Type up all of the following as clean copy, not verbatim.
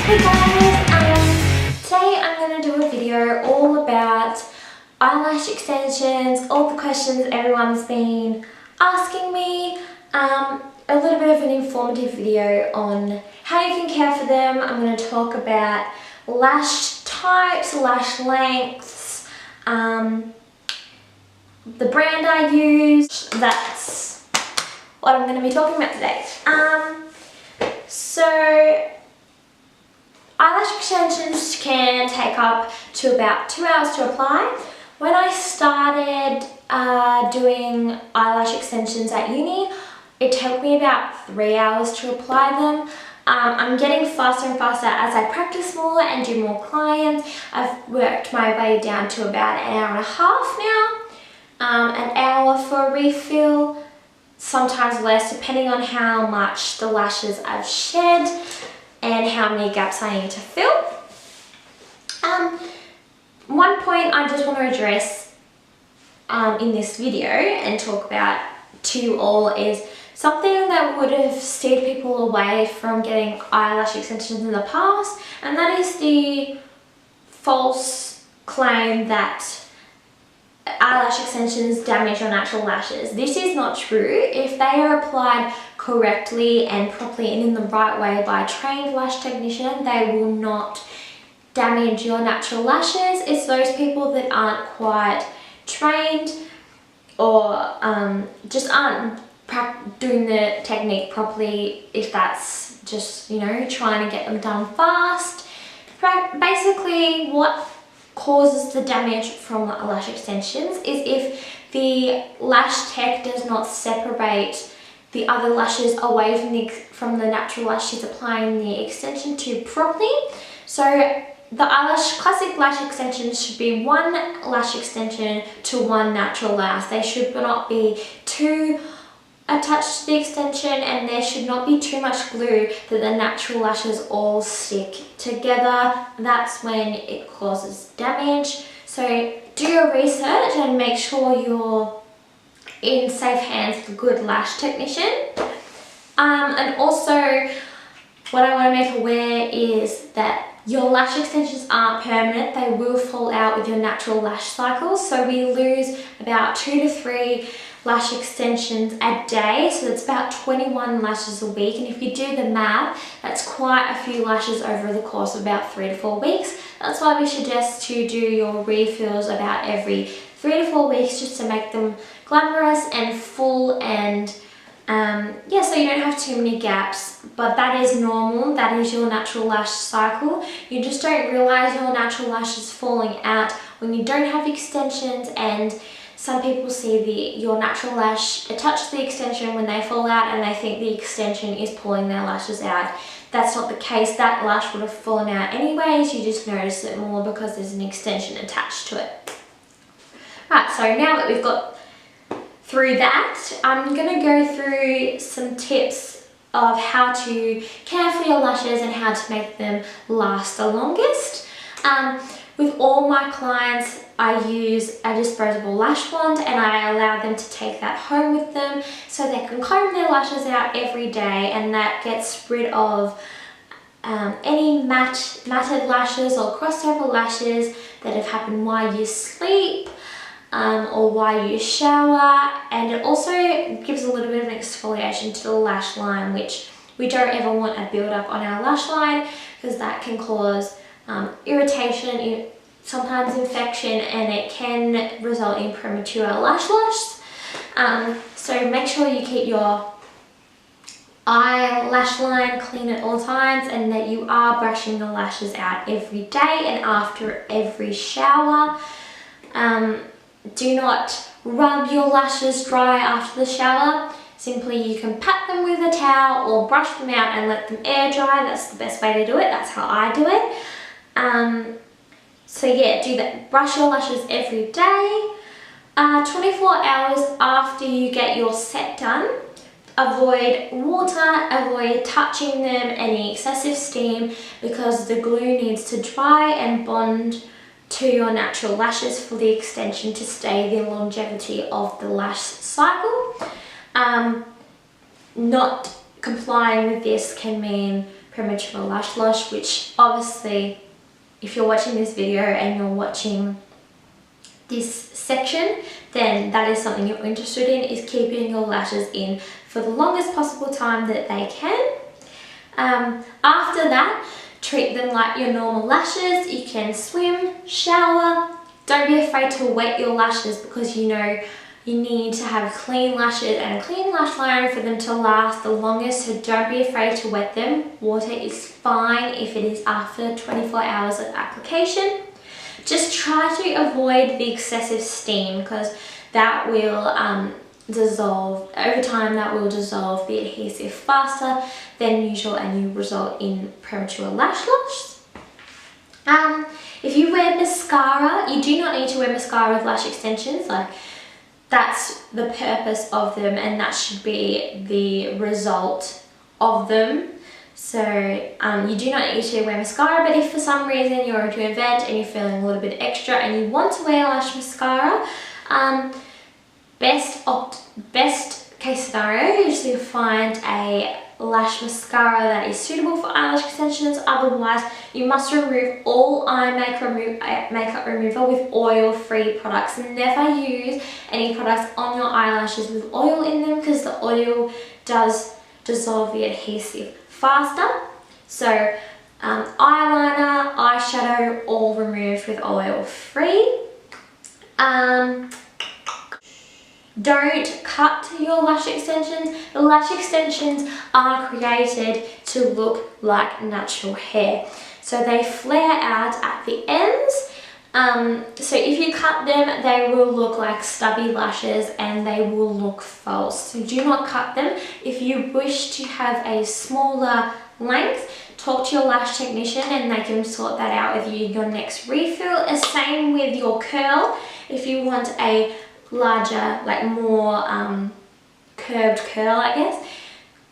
Hey guys, today I'm going to do a video all about eyelash extensions, all the questions everyone's been asking me, a little bit of an informative video on how you can care for them. I'm going to talk about lash types, lash lengths, the brand I use. That's what I'm going to be talking about today. So eyelash extensions can take up to about 2 hours to apply. When I started doing eyelash extensions at uni, it took me about 3 hours to apply them. I'm getting faster and faster as I practice more and do more clients. I've worked my way down to about an hour and a half now. An hour for a refill, sometimes less depending on how much the lashes I've shed and how many gaps I need to fill. One point I just want to address in this video and talk about to you all is something that would have steered people away from getting eyelash extensions in the past, and that is the false claim that eyelash extensions damage your natural lashes. This is not true. If they are applied correctly and properly and in the right way by a trained lash technician, they will not damage your natural lashes. It's those people that aren't quite trained or just aren't doing the technique properly, if that's just, you know, trying to get them done fast. Basically, what causes the damage from lash extensions is if the lash tech does not separate the other lashes away from the natural lash she's applying the extension to properly. So the classic lash extensions should be one lash extension to one natural lash. They should not be too attached to the extension, and there should not be too much glue that the natural lashes all stick together. That's when it causes damage. So do your research and make sure you're in safe hands with a good lash technician. And also what I want to make aware is that your lash extensions aren't permanent. They will fall out with your natural lash cycles. So we lose about 2 to 3 lash extensions a day, so it's about 21 lashes a week, and if you do the math, that's quite a few lashes over the course of about 3 to 4 weeks. That's why we suggest to do your refills about every 3 to 4 weeks, just to make them glamorous and full, and yeah, so you don't have too many gaps. But that is normal. That is your natural lash cycle. You just don't realize your natural lash is falling out when you don't have extensions, and some people see your natural lash attached to the extension when they fall out, and they think the extension is pulling their lashes out. That's not the case. That lash would have fallen out anyways. You just notice it more because there's an extension attached to it. Right, so now that we've got through that, I'm going to go through some tips of how to care for your lashes and how to make them last the longest. With all my clients, I use a disposable lash wand, and I allow them to take that home with them so they can comb their lashes out every day, and that gets rid of any matted lashes or crossover lashes that have happened while you sleep or while you shower, and it also gives a little bit of an exfoliation to the lash line, which we don't ever want a build up on our lash line, because that can cause irritation, sometimes infection, and it can result in premature lash loss. So make sure you keep your eyelash line clean at all times, and that you are brushing the lashes out every day and after every shower. Do not rub your lashes dry after the shower. Simply you can pat them with a towel or brush them out and let them air dry. That's the best way to do it. That's how I do it. So yeah, do that. Brush your lashes every day. 24 hours after you get your set done, avoid water, avoid touching them, any excessive steam, because the glue needs to dry and bond to your natural lashes for the extension to stay the longevity of the lash cycle. Not complying with this can mean premature lash loss, which obviously if you're watching this video and you're watching this section, then that is something you're interested in, is keeping your lashes in for the longest possible time that they can. After that, treat them like your normal lashes. You can swim, shower. Don't be afraid to wet your lashes, because you know you need to have clean lashes and a clean lash line for them to last the longest, so don't be afraid to wet them. Water is fine if it is after 24 hours of application. Just try to avoid the excessive steam, because that will dissolve over time. That will dissolve the adhesive faster than usual, and you result in premature lash loss. If you wear mascara, you do not need to wear mascara with lash extensions. Like, that's the purpose of them, and that should be the result of them. So you do not need to wear mascara, but if for some reason you're to an event and you're feeling a little bit extra and you want to wear lash mascara, best case scenario is to find a lash mascara that is suitable for eyelash extensions. Otherwise, you must remove all eye makeup remover with oil-free products. Never use any products on your eyelashes with oil in them, because the oil does dissolve the adhesive faster. So eyeliner, eyeshadow, all removed with oil-free. Don't cut your lash extensions. The lash extensions are created to look like natural hair, so they flare out at the ends. So if you cut them, they will look like stubby lashes and they will look false. So do not cut them. If you wish to have a smaller length, talk to your lash technician and they can sort that out with you your next refill. The same with your curl. If you want a larger, like more curved curl, I guess,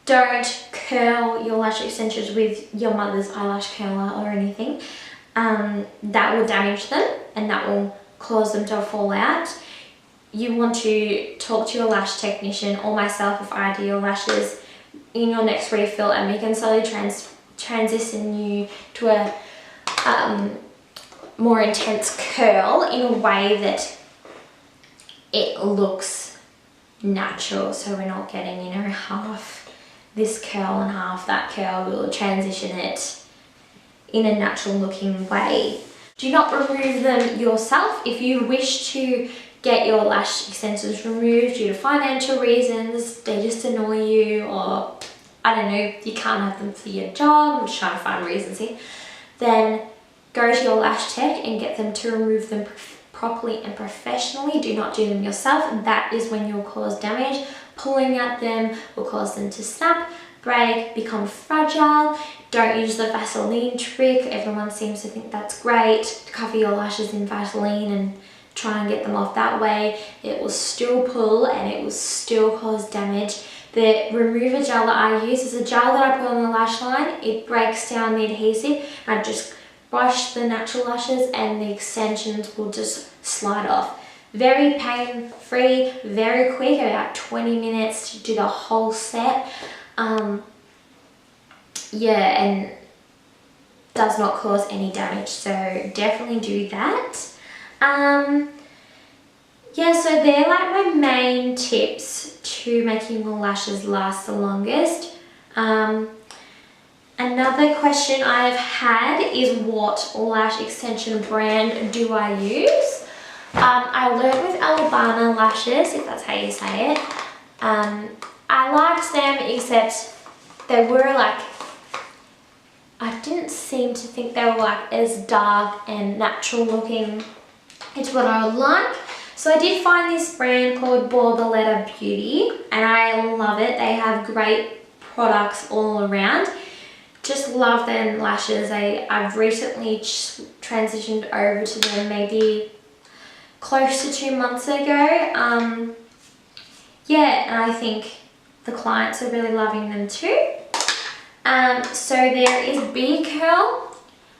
don't curl your lash extensions with your mother's eyelash curler or anything. That will damage them and that will cause them to fall out. You want to talk to your lash technician or myself if I do your lashes in your next refill, and we can slowly transition you to a more intense curl in a way that it looks natural, so we're not getting, you know, half this curl and half that curl. We'll transition it in a natural looking way. Do not remove them yourself. If you wish to get your lash extensions removed due to financial reasons, they just annoy you, or I don't know, you can't have them for your job, I'm just trying to find reasons here, then go to your lash tech and get them to remove them properly and professionally. Do not do them yourself. That is when you'll cause damage. Pulling at them will cause them to snap, break, become fragile. Don't use the Vaseline trick. Everyone seems to think that's great, to cover your lashes in Vaseline and try and get them off that way. It will still pull and it will still cause damage. The remover gel that I use is a gel that I put on the lash line. It breaks down the adhesive. I just brush the natural lashes and the extensions will just slide off. Very pain-free, very quick, about 20 minutes to do the whole set. Yeah, and does not cause any damage, so definitely do that. Yeah, so they're like my main tips to making your lashes last the longest. Another question I've had is, what lash extension brand do I use? I learned with Albana lashes, if that's how you say it. I liked them, except they were like, I didn't seem to think they were like as dark and natural looking as what I would like. So I did find this brand called Borboleta Beauty and I love it. They have great products all around. Just love their lashes. I've recently transitioned over to them maybe close to 2 months ago. Yeah, and I think the clients are really loving them too. So there is B-Curl,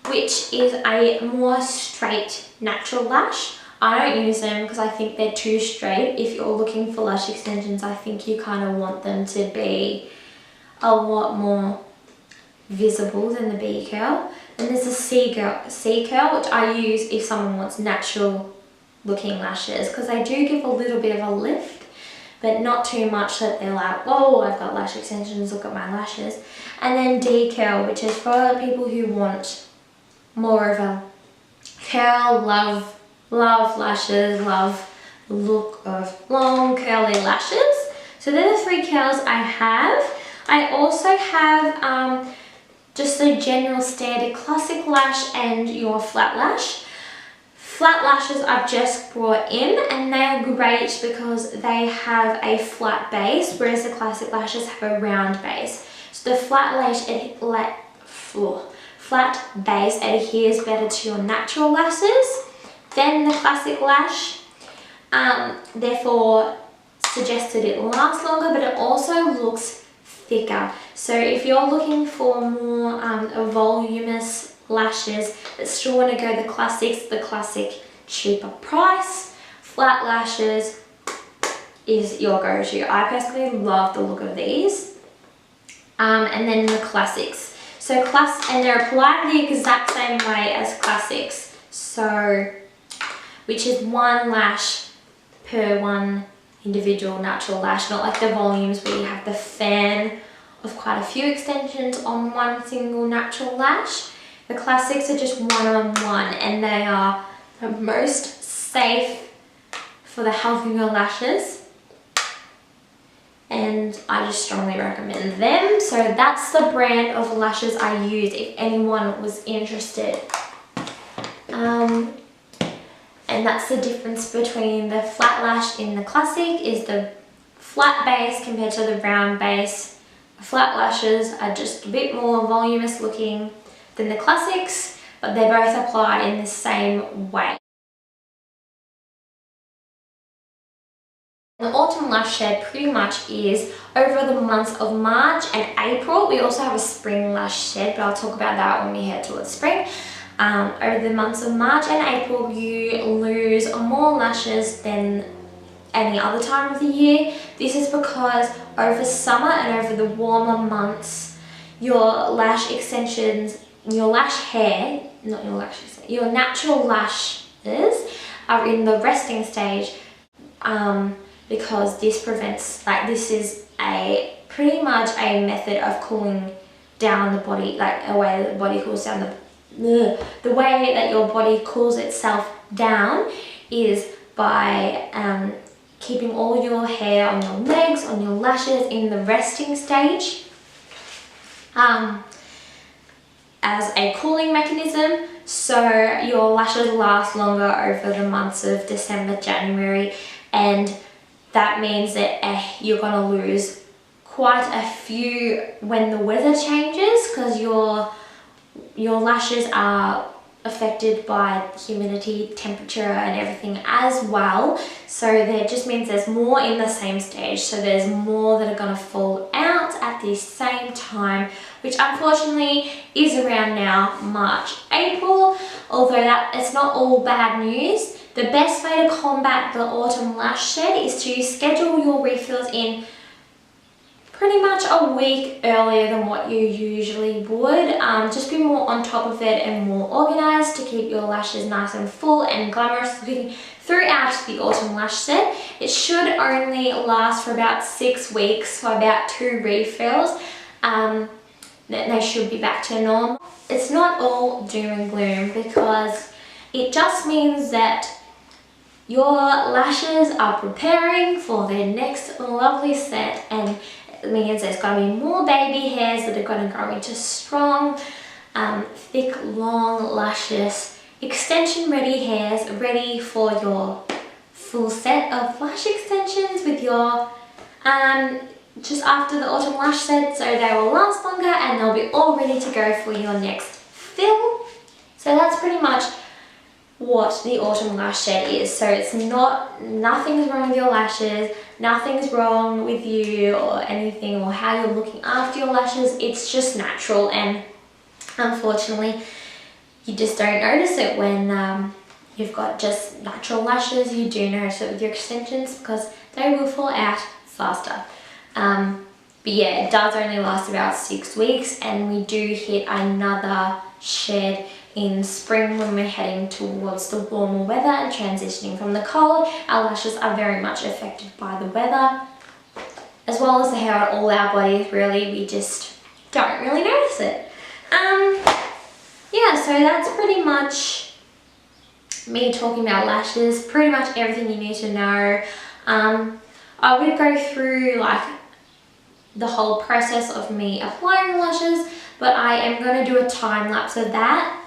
which is a more straight natural lash. I don't use them because I think they're too straight. If you're looking for lash extensions, I think you kind of want them to be a lot more visible than the B curl. And there's a C curl, which I use if someone wants natural looking lashes, because they do give a little bit of a lift, but not too much that they're like, whoa, I've got lash extensions, look at my lashes. And then D curl, which is for people who want more of a curl, love lashes, love the look of long curly lashes. So they're the 3 curls I have. I also have just the general standard classic lash and your flat lash. Flat lashes I've just brought in, and they are great because they have a flat base, whereas the classic lashes have a round base. So the flat base adheres better to your natural lashes than the classic lash. Therefore, suggested it lasts longer, but it also looks thicker. So if you're looking for more voluminous lashes but still want to go the classic cheaper price, flat lashes is your go-to. I personally love the look of these. And then the classics. So and they're applied the exact same way as classics. So, which is 1 lash per 1 individual natural lash, not like the volumes where you have the fan of quite a few extensions on 1 single natural lash. The classics are just 1-on-1, and they are the most safe for the health of your lashes, and I just strongly recommend them. So that's the brand of lashes I use if anyone was interested. And that's the difference between the flat lash in the classic is the flat base compared to the round base. The flat lashes are just a bit more voluminous looking than the classics, but they're both applied in the same way. The autumn lash shed pretty much is over the months of March and April. We also have a spring lash shed, but I'll talk about that when we head towards spring. Over the months of March and April, you lose more lashes than any other time of the year. This is because over summer and over the warmer months, your lash extensions, your lash hair, not your lashes, your natural lashes are in the resting stage, because this prevents, like, this is pretty much a method of cooling down the body, like a way that the body cools down the way that your body cools itself down is by keeping all your hair on your legs, on your lashes in the resting stage as a cooling mechanism, so your lashes last longer over the months of December, January, and that means that you're going to lose quite a few when the weather changes, because your lashes are affected by humidity, temperature and everything as well. So that just means there's more in the same stage. So there's more that are going to fall out at the same time, which unfortunately is around now, March, April. Although that it's not all bad news. The best way to combat the autumn lash shed is to schedule your refills in pretty much a week earlier than what you usually would. Just be more on top of it and more organized to keep your lashes nice and full and glamorous looking throughout the autumn lash set. It should only last for about 6 weeks, for about 2 refills. Then they should be back to normal. It's not all doom and gloom, because it just means that your lashes are preparing for their next lovely set, and it means there's going to be more baby hairs that are going to grow into strong, thick, long, luscious, extension ready hairs, ready for your full set of lash extensions with your, just after the autumn lash set, so they will last longer and they'll be all ready to go for your next fill. So that's pretty much what the autumn lash shed is. So it's nothing's wrong with your lashes, nothing's wrong with you or anything, or how you're looking after your lashes. It's just natural, and unfortunately you just don't notice it when you've got just natural lashes. You do notice it with your extensions because they will fall out faster. But yeah, it does only last about 6 weeks, and we do hit another shed in spring when we're heading towards the warmer weather and transitioning from the cold. Our lashes are very much affected by the weather, as well as the hair on all our bodies. Really, we just don't really notice it. Yeah, so that's pretty much me talking about lashes, pretty much everything you need to know. I would go through like the whole process of me applying the lashes, but I am going to do a time lapse of that.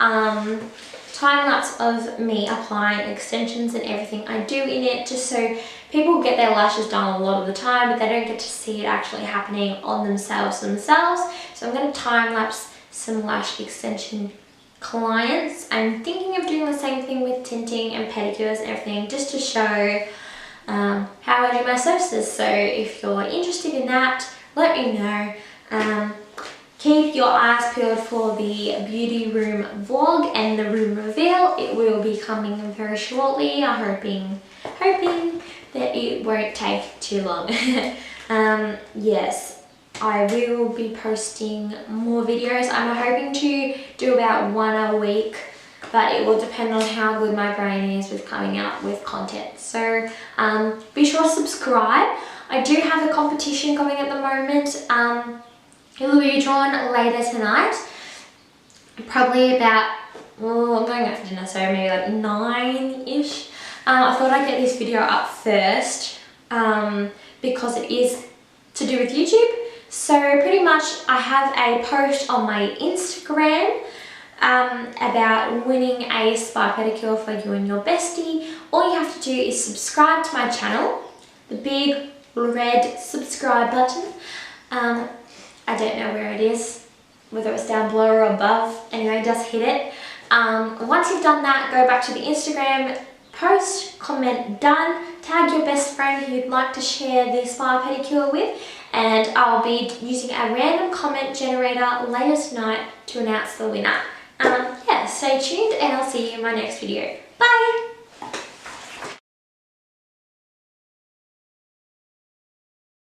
Time lapse of me applying extensions and everything I do in it, just so people get their lashes done a lot of the time, but they don't get to see it actually happening on themselves. So I'm going to time lapse some lash extension clients. I'm thinking of doing the same thing with tinting and pedicures and everything, just to show how I do my services. So if you're interested in that, let me know. Keep your eyes peeled for the beauty room vlog and the room reveal. It will be coming very shortly. I'm hoping that it won't take too long. Yes, I will be posting more videos. I'm hoping to do about 1 a week, but it will depend on how good my brain is with coming out with content. So be sure to subscribe. I do have a competition going at the moment. It will be drawn later tonight, probably about, well, I'm going out for dinner, so maybe like 9-ish. I thought I'd get this video up first because it is to do with YouTube. So pretty much I have a post on my Instagram about winning a spa pedicure for you and your bestie. All you have to do is subscribe to my channel, the big red subscribe button. I don't know where it is, whether it's down below or above. Anyway, just hit it. Once you've done that, go back to the Instagram post, comment done, tag your best friend who you'd like to share the spa pedicure with, and I'll be using a random comment generator later tonight to announce the winner. Yeah, stay tuned and I'll see you in my next video. Bye!